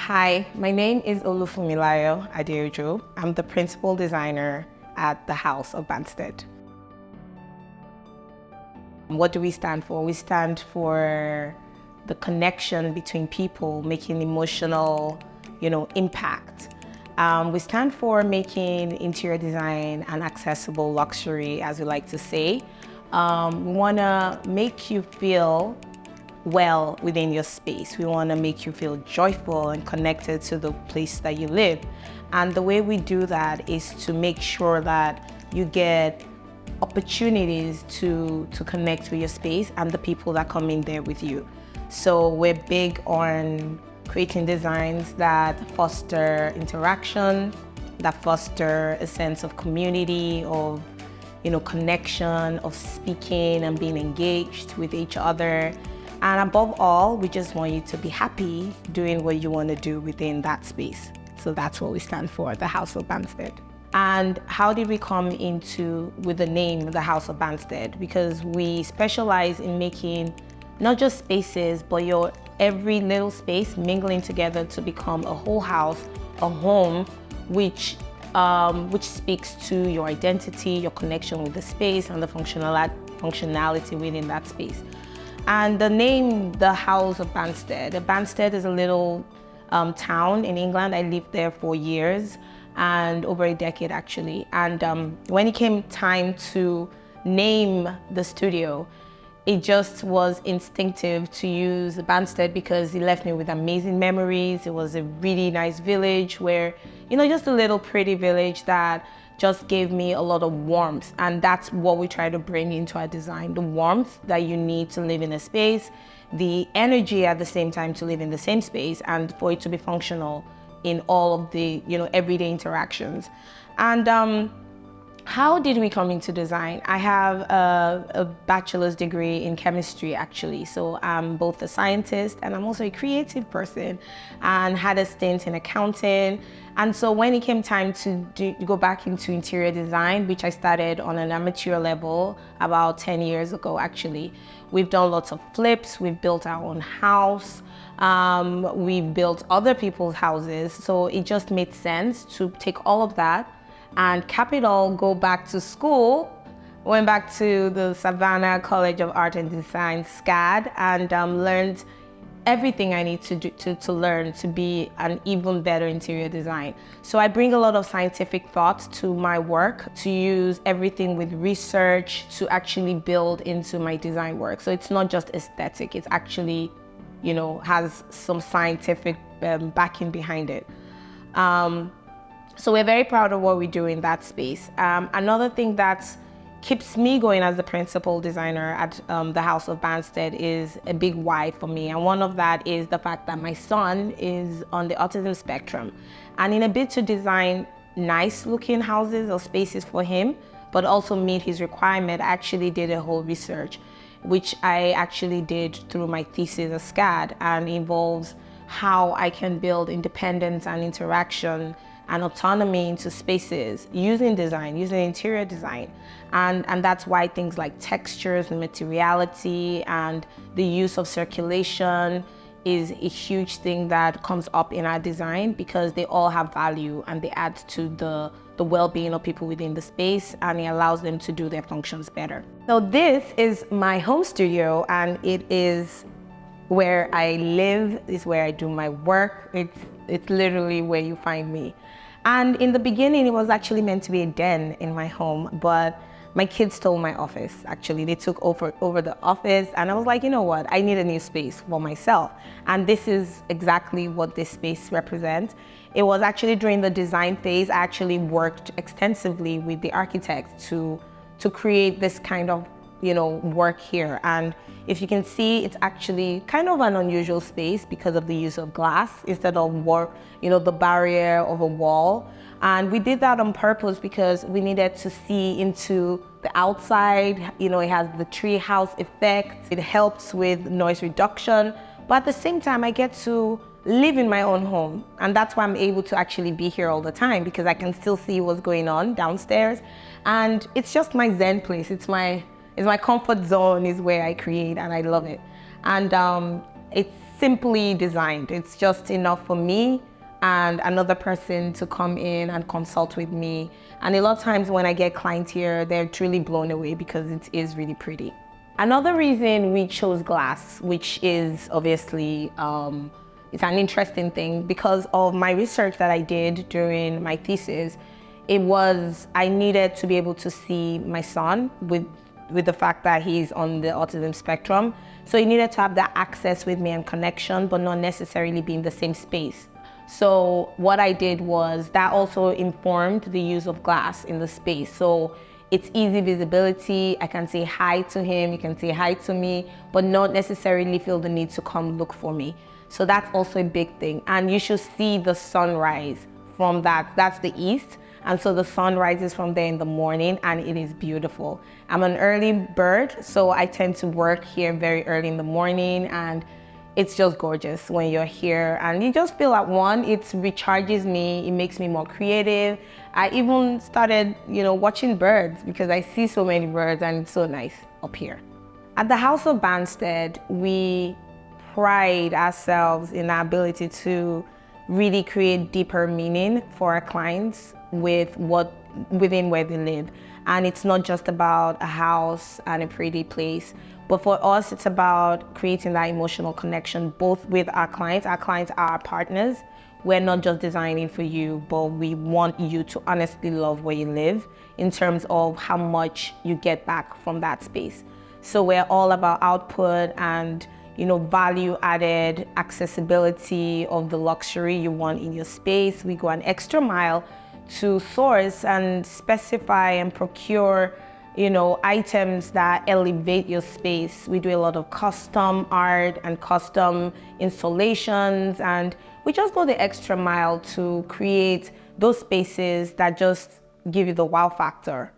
Hi, my name is Funmi Ade-Ojo. I'm the principal designer at the Haus of Banstead. What do we stand for? We stand for the connection between people, making emotional, impact. We stand for making interior design an accessible luxury, as we like to say. We want to make you feel well within your space. We want to make you feel joyful and connected to the place that you live. And the way we do that is to make sure that you get opportunities to connect with your space and the people that come in there with you. So we're big on creating designs that foster interaction, that foster a sense of community, of connection, of speaking and being engaged with each other. And above all, we just want you to be happy doing what you want to do within that space. So that's what we stand for, the Haus of Banstead. And how did we come into with the name, the Haus of Banstead? Because we specialize in making not just spaces, but your every little space mingling together to become a whole house, a home, which speaks to your identity, your connection with the space, and the functionality within that space. And the name, the Haus of Banstead. Banstead is a little town in England. I lived there for years, and over a decade actually. And when it came time to name the studio, it just was instinctive to use Banstead because it left me with amazing memories. It was a really nice village where, just a little pretty village that just gave me a lot of warmth. And that's what we try to bring into our design, the warmth that you need to live in a space, the energy at the same time to live in the same space and for it to be functional in all of the, everyday interactions. And how did we come into design? I have a bachelor's degree in chemistry, actually. So I'm both a scientist and I'm also a creative person, and had a stint in accounting. And so when it came time to go back into interior design, which I started on an amateur level about 10 years ago, actually, we've done lots of flips. We've built our own house. We've built other people's houses. So it just made sense to take all of that and cap it all, go back to school. Went back to the Savannah College of Art and Design, SCAD, and learned everything I need to learn to be an even better interior design. So I bring a lot of scientific thoughts to my work, to use everything with research to actually build into my design work. So it's not just aesthetic, it's actually, has some scientific backing behind it. So we're very proud of what we do in that space. Another thing that keeps me going as the principal designer at the Haus of Banstead is a big why for me. And one of that is the fact that my son is on the autism spectrum. And in a bid to design nice looking houses or spaces for him, but also meet his requirement, I actually did a whole research, which I actually did through my thesis at SCAD, and involves how I can build independence and interaction and autonomy into spaces using design, using interior design. And that's why things like textures and materiality and the use of circulation is a huge thing that comes up in our design, because they all have value and they add to the well-being of people within the space, and it allows them to do their functions better. So this is my home studio, and it is where I live, is where I do my work. It's literally where you find me. And in the beginning, it was actually meant to be a den in my home, but my kids stole my office. Actually, they took over the office, and I was like, you know what? I need a new space for myself. And this is exactly what this space represents. It was actually during the design phase, I actually worked extensively with the architect to create this kind of work here. And if you can see, it's actually kind of an unusual space because of the use of glass instead of the barrier of a wall. And we did that on purpose because we needed to see into the outside. It has the tree house effect. It helps with noise reduction. But at the same time, I get to live in my own home. And that's why I'm able to actually be here all the time, because I can still see what's going on downstairs. And it's just my Zen place. It's my comfort zone, is where I create, and I love it. And it's simply designed. It's just enough for me and another person to come in and consult with me. And a lot of times when I get clients here, they're truly blown away because it is really pretty. Another reason we chose glass, which is obviously, it's an interesting thing because of my research that I did during my thesis. I needed to be able to see my son with the fact that he's on the autism spectrum. So he needed to have that access with me and connection, but not necessarily be in the same space. So what I did was that also informed the use of glass in the space. So it's easy visibility. I can say hi to him, he can say hi to me, but not necessarily feel the need to come look for me. So that's also a big thing. And you should see the sunrise from that. That's the east. And so the sun rises from there in the morning and it is beautiful. I'm an early bird, so I tend to work here very early in the morning, and it's just gorgeous when you're here. And you just feel at one, it recharges me, it makes me more creative. I even started, watching birds because I see so many birds and it's so nice up here. At the House of Banstead, we pride ourselves in our ability to really create deeper meaning for our clients within where they live. And it's not just about a house and a pretty place, but for us, it's about creating that emotional connection, both with our clients. Our clients are our partners. We're not just designing for you, but we want you to honestly love where you live in terms of how much you get back from that space. So we're all about output and value added accessibility of the luxury you want in your space. We go an extra mile to source and specify and procure items that elevate your space. We do a lot of custom art and custom installations, and we just go the extra mile to create those spaces that just give you the wow factor.